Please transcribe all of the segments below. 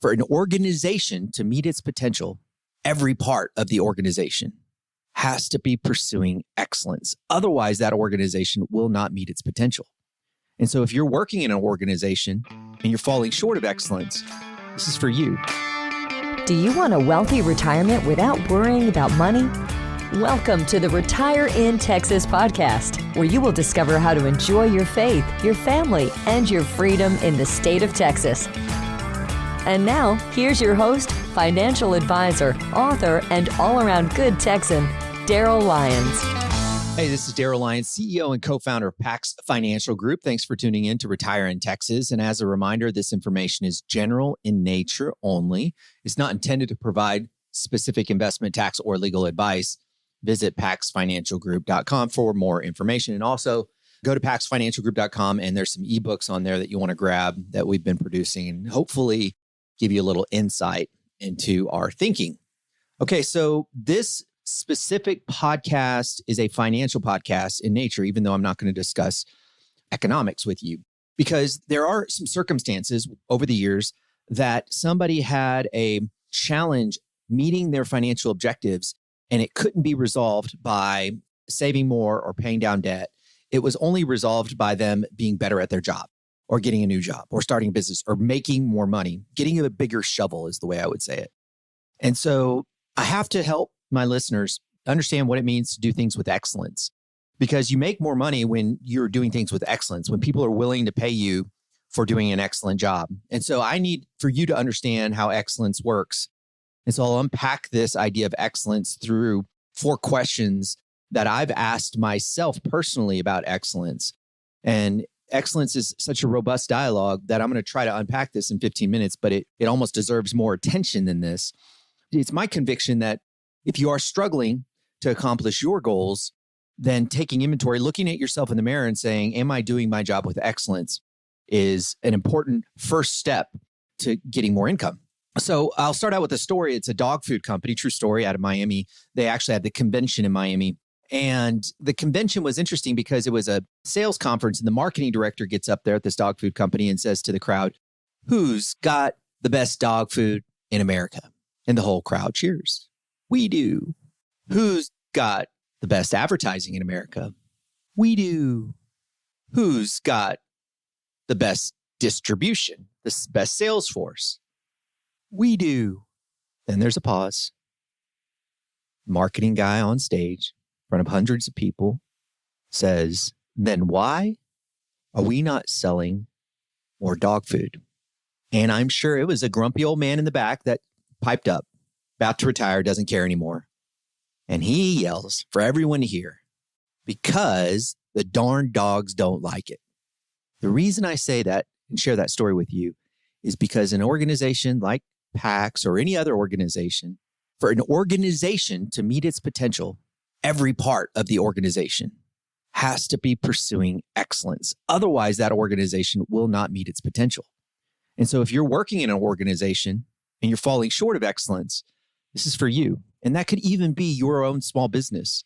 For an organization to meet its potential, every part of the organization has to be pursuing excellence. Otherwise, that organization will not meet its potential. And so if you're working in an organization and you're falling short of excellence, this is for you. Do you want a wealthy retirement without worrying about money? Welcome to the Retire in Texas podcast, where you will discover how to enjoy your faith, your family, and your freedom in the state of Texas. And now, here's your host, financial advisor, author, and all-around good Texan, Darryl Lyons. Hey, this is Darryl Lyons, CEO and co-founder of PAX Financial Group. Thanks for tuning in to Retire in Texas. And as a reminder, this information is general in nature only. It's not intended to provide specific investment, tax, or legal advice. Visit paxfinancialgroup.com for more information. And also go to paxfinancialgroup.com, and there's some ebooks on there that you want to grab that we've been producing and hopefully give you a little insight into our thinking. Okay, so this specific podcast is a financial podcast in nature, even though I'm not going to discuss economics with you, because there are some circumstances over the years that somebody had a challenge meeting their financial objectives, and it couldn't be resolved by saving more or paying down debt. It was only resolved by them being better at their job or getting a new job or starting a business or making more money. Getting a bigger shovel is the way I would say it. And so I have to help my listeners understand what it means to do things with excellence, because you make more money when you're doing things with excellence, when people are willing to pay you for doing an excellent job. And so I need for you to understand how excellence works. And so I'll unpack this idea of excellence through 4 questions that I've asked myself personally about excellence. And excellence is such a robust dialogue that I'm going to try to unpack this in 15 minutes, but it almost deserves more attention than this. It's my conviction that if you are struggling to accomplish your goals, then taking inventory, looking at yourself in the mirror and saying, am I doing my job with excellence, is an important first step to getting more income. So I'll start out with a story. It's a dog food company, true story, out of Miami. They actually had the convention in Miami. And the convention was interesting because it was a sales conference, and the marketing director gets up there at this dog food company and says to the crowd, "Who's got the best dog food in America?" And the whole crowd cheers. "We do." "Who's got the best advertising in America?" "We do." "Who's got the best distribution, the best sales force?" "We do." Then there's a pause. Marketing guy on stage in front of hundreds of people says, "Then why are we not selling more dog food?" And I'm sure it was a grumpy old man in the back that piped up, about to retire, doesn't care anymore. And he yells for everyone to hear, "Because the darn dogs don't like it." The reason I say that and share that story with you is because an organization like PAX or any other organization, for an organization to meet its potential, every part of the organization has to be pursuing excellence. Otherwise, that organization will not meet its potential. And so if you're working in an organization and you're falling short of excellence, this is for you. And that could even be your own small business.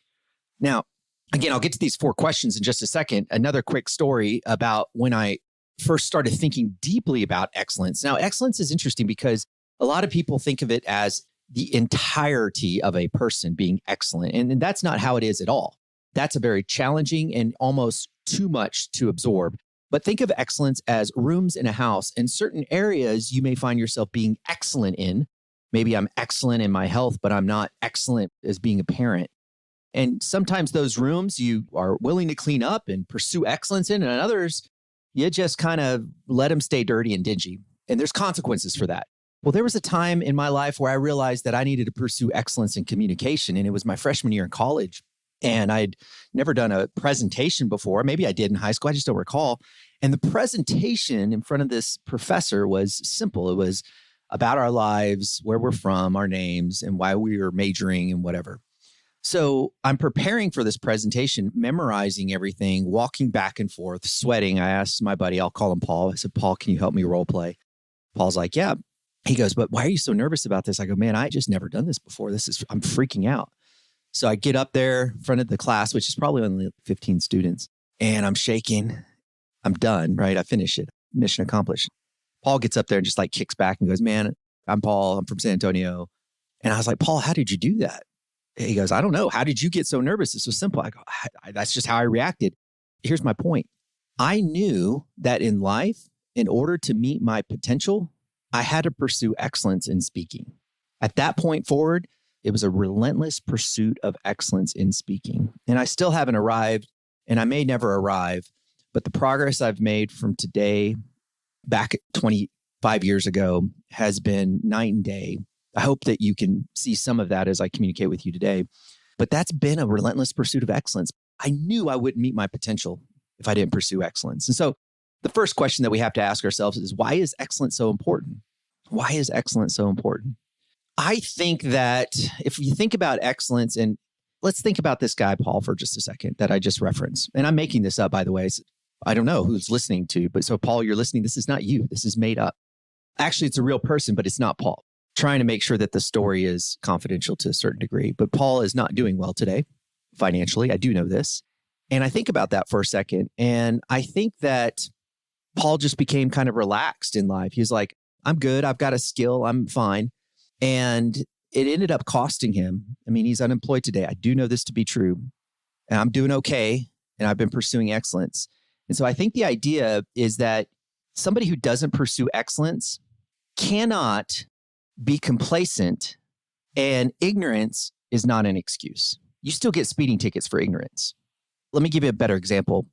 Now, again, I'll get to these 4 questions in just a second. Another quick story about when I first started thinking deeply about excellence. Now, excellence is interesting because a lot of people think of it as the entirety of a person being excellent. And that's not how it is at all. That's a very challenging and almost too much to absorb. But think of excellence as rooms in a house, and certain areas you may find yourself being excellent in. Maybe I'm excellent in my health, but I'm not excellent as being a parent. And sometimes those rooms you are willing to clean up and pursue excellence in, and others, you just kind of let them stay dirty and dingy. And there's consequences for that. Well, there was a time in my life where I realized that I needed to pursue excellence in communication, and it was my freshman year in college. And I'd never done a presentation before. Maybe I did in high school. I just don't recall. And the presentation in front of this professor was simple. It was about our lives, where we're from, our names, and why we were majoring and whatever. So I'm preparing for this presentation, memorizing everything, walking back and forth, sweating. I asked my buddy, I'll call him Paul. I said, "Paul, can you help me role play?" Paul's like, "Yeah." He goes, "But why are you so nervous about this?" I go, "Man, I just never done this before. I'm freaking out." So I get up there in front of the class, which is probably only 15 students, and I'm shaking. I'm done, right? I finish it. Mission accomplished. Paul gets up there and just like kicks back and goes, "Man, I'm Paul. I'm from San Antonio. And I was like, Paul, how did you do that? He goes, I don't know. How did you get so nervous? It's so simple. I go, that's just how I reacted. Here's my point. I knew that in life, in order to meet my potential, I had to pursue excellence in speaking. At that point forward, it was a relentless pursuit of excellence in speaking. And I still haven't arrived, and I may never arrive, but the progress I've made from today back 25 years ago has been night and day. I hope that you can see some of that as I communicate with you today. But that's been a relentless pursuit of excellence. I knew I wouldn't meet my potential if I didn't pursue excellence. And so the first question that we have to ask ourselves is, why is excellence so important? Why is excellence so important? I think that if you think about excellence, and let's think about this guy, Paul, for just a second that I just referenced. And I'm making this up, by the way. I don't know who's listening to, but so Paul, you're listening. This is not you. This is made up. Actually, it's a real person, but it's not Paul. Trying to make sure that the story is confidential to a certain degree. But Paul is not doing well today financially. I do know this. And I think about that for a second. And I think that Paul just became kind of relaxed in life. He's like, I'm good. I've got a skill. I'm fine. And it ended up costing him. I mean, he's unemployed today. I do know this to be true. And I'm doing okay. And I've been pursuing excellence. And so I think the idea is that somebody who doesn't pursue excellence cannot be complacent, and ignorance is not an excuse. You still get speeding tickets for ignorance. Let me give you a better example.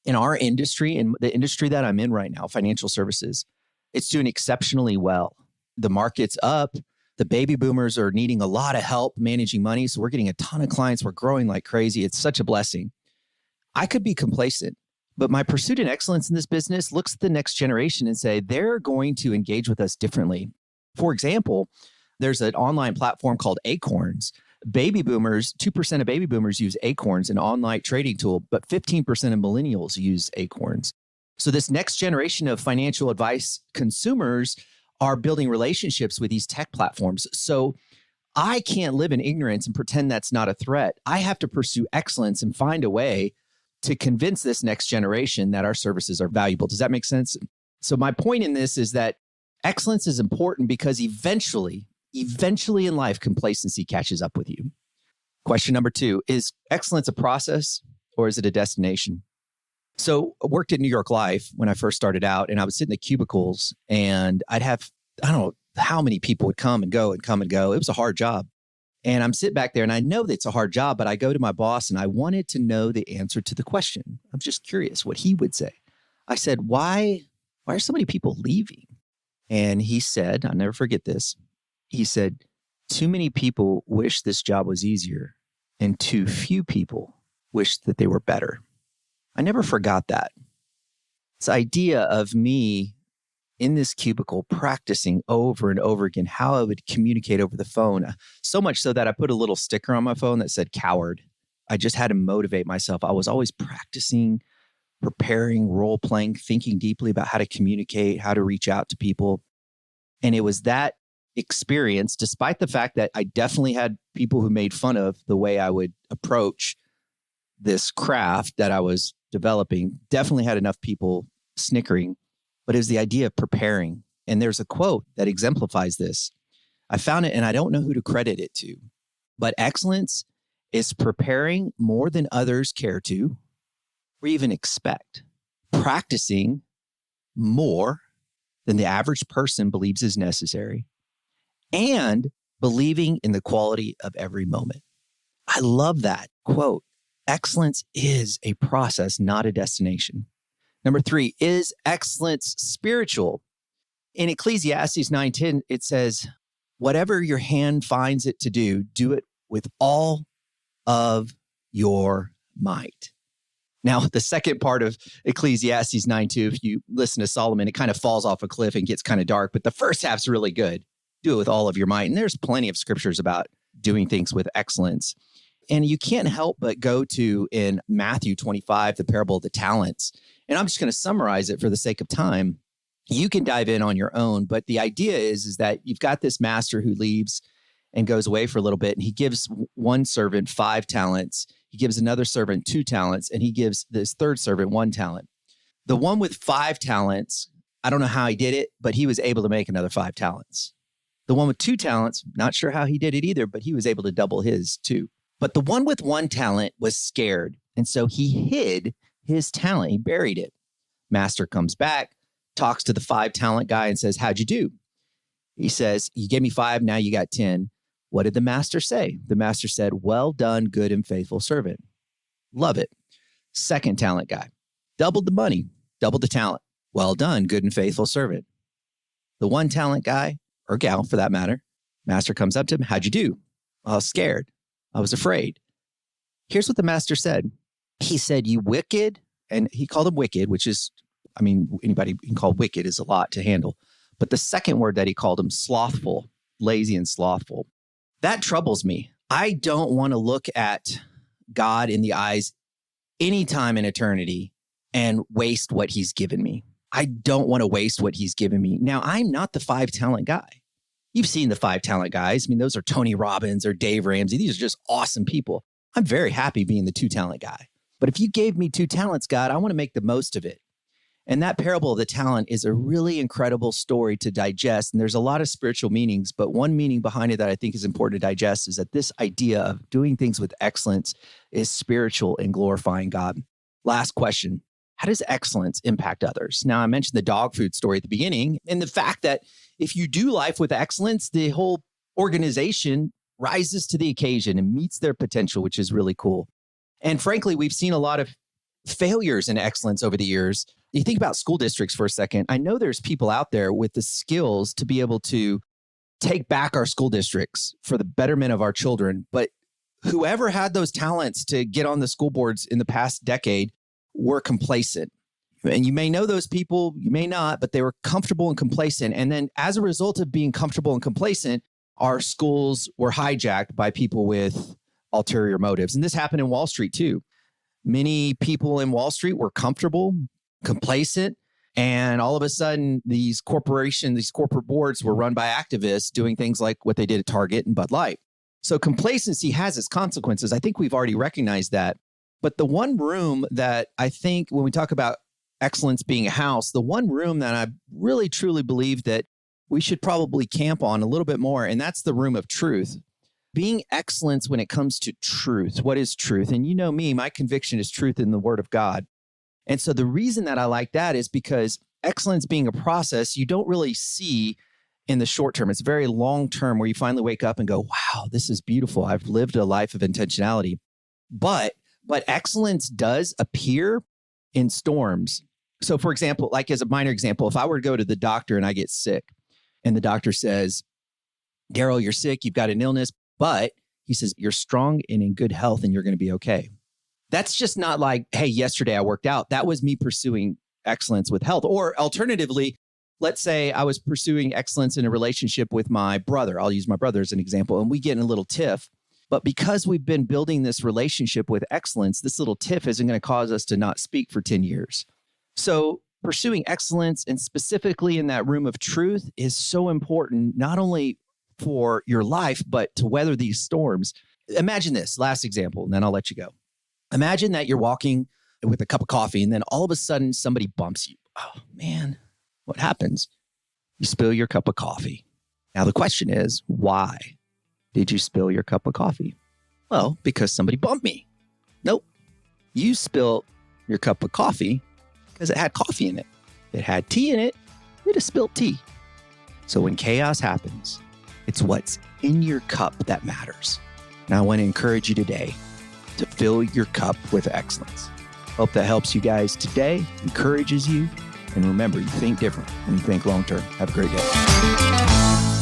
In our industry, in the industry that I'm in right now, financial services, it's doing exceptionally well. The market's up. The baby boomers are needing a lot of help managing money. So we're getting a ton of clients. We're growing like crazy. It's such a blessing. I could be complacent, but my pursuit in excellence in this business looks at the next generation and say, they're going to engage with us differently. For example, there's an online platform called Acorns. Baby boomers, 2% of baby boomers use Acorns, an online trading tool, but 15% of millennials use Acorns. So this next generation of financial advice consumers are building relationships with these tech platforms. So I can't live in ignorance and pretend that's not a threat. I have to pursue excellence and find a way to convince this next generation that our services are valuable. Does that make sense? So my point in this is that excellence is important because eventually in life, complacency catches up with you. Question number 2, is excellence a process or is it a destination? So I worked at New York Life when I first started out, and I would sit in the cubicles and I'd have, I don't know how many people would come and go and come and go. It was a hard job. And I'm sitting back there and I know that it's a hard job, but I go to my boss and I wanted to know the answer to the question. I'm just curious what he would say. I said, why are so many people leaving? And he said, I'll never forget this. He said, too many people wish this job was easier and too few people wish that they were better. I never forgot that. This idea of me in this cubicle practicing over and over again how I would communicate over the phone, so much so that I put a little sticker on my phone that said coward. I just had to motivate myself. I was always practicing, preparing, role-playing, thinking deeply about how to communicate, how to reach out to people. And it was that experience, despite the fact that I definitely had people who made fun of the way I would approach this craft that I was developing, definitely had enough people snickering, but it was the idea of preparing. And there's a quote that exemplifies this. I found it and I don't know who to credit it to, but excellence is preparing more than others care to or even expect, practicing more than the average person believes is necessary, and believing in the quality of every moment. I love that quote. Excellence is a process, not a destination. Number 3, is excellence spiritual? In Ecclesiastes 9:10, it says, whatever your hand finds it to do, do it with all of your might. Now, the second part of Ecclesiastes 9:2, if you listen to Solomon, it kind of falls off a cliff and gets kind of dark, but the first half's really good. Do it with all of your might. And there's plenty of scriptures about doing things with excellence. And you can't help but go to, in Matthew 25, the parable of the talents. And I'm just going to summarize it for the sake of time. You can dive in on your own, but the idea is that you've got this master who leaves and goes away for a little bit, and he gives one servant 5 talents. He gives another servant 2 talents, and he gives this third servant 1 talent. The one with 5 talents, I don't know how he did it, but he was able to make another 5 talents. The one with 2 talents, not sure how he did it either, but he was able to double his too. But the one with 1 talent was scared. And so he hid his talent. He buried it. Master comes back, talks to the 5 talent guy and says, how'd you do? He says, you gave me 5, now you got 10. What did the master say? The master said, well done, good and faithful servant. Love it. 2nd talent guy, doubled the money, doubled the talent. Well done, good and faithful servant. The 1 talent guy, or gal for that matter, master comes up to him, how'd you do? I was scared. I was afraid. Here's what the master said. He said, you wicked, and he called him wicked, which is, anybody can call wicked is a lot to handle. But the second word that he called him, slothful, lazy and slothful, that troubles me. I don't want to look at God in the eyes anytime in eternity and waste what he's given me. I don't want to waste what he's given me. Now, I'm not the 5 talent guy. You've seen the 5 talent guys. Those are Tony Robbins or Dave Ramsey. These are just awesome people. I'm very happy being the 2 talent guy. But if you gave me 2 talents, God, I want to make the most of it. And that parable of the talent is a really incredible story to digest. And there's a lot of spiritual meanings, but one meaning behind it that I think is important to digest is that this idea of doing things with excellence is spiritual and glorifying God. Last question. How does excellence impact others? Now, I mentioned the dog food story at the beginning, and the fact that if you do life with excellence, the whole organization rises to the occasion and meets their potential, which is really cool. And frankly, we've seen a lot of failures in excellence over the years. You think about school districts for a second. I know there's people out there with the skills to be able to take back our school districts for the betterment of our children. But whoever had those talents to get on the school boards in the past decade were complacent. And you may know those people, you may not, but they were comfortable and complacent. And then as a result of being comfortable and complacent, our schools were hijacked by people with ulterior motives. And this happened in Wall Street too. Many people in Wall Street were comfortable, complacent, and all of a sudden these corporations, these corporate boards were run by activists doing things like what they did at Target and Bud Light. So complacency has its consequences. I think we've already recognized that. But the one room that I think when we talk about excellence being a house, the one room that I really truly believe that we should probably camp on a little bit more, and that's the room of truth. Being excellence when it comes to truth. What is truth? And you know me, my conviction is truth in the Word of God. And so the reason that I like that is because excellence being a process, you don't really see in the short term. It's very long term where you finally wake up and go, wow, this is beautiful. I've lived a life of intentionality. But excellence does appear in storms. So for example, like as a minor example, if I were to go to the doctor and I get sick and the doctor says, Darryl, you're sick, you've got an illness, but he says, you're strong and in good health and you're going to be okay. That's just not like, hey, yesterday I worked out. That was me pursuing excellence with health. Or alternatively, let's say I was pursuing excellence in a relationship with my brother. I'll use my brother as an example. And we get in a little tiff. But because we've been building this relationship with excellence, this little tiff isn't going to cause us to not speak for 10 years. So pursuing excellence and specifically in that room of truth is so important, not only for your life, but to weather these storms. Imagine this, last example, and then I'll let you go. Imagine that you're walking with a cup of coffee and then all of a sudden somebody bumps you. Oh man, what happens? You spill your cup of coffee. Now the question is, why did you spill your cup of coffee? Well, because somebody bumped me. Nope. You spilled your cup of coffee because it had coffee in it. If it had tea in it, you'd have spilled tea. So when chaos happens, it's what's in your cup that matters. Now, I want to encourage you today to fill your cup with excellence. Hope that helps you guys today, encourages you. And remember, you think different when you think long-term. Have a great day.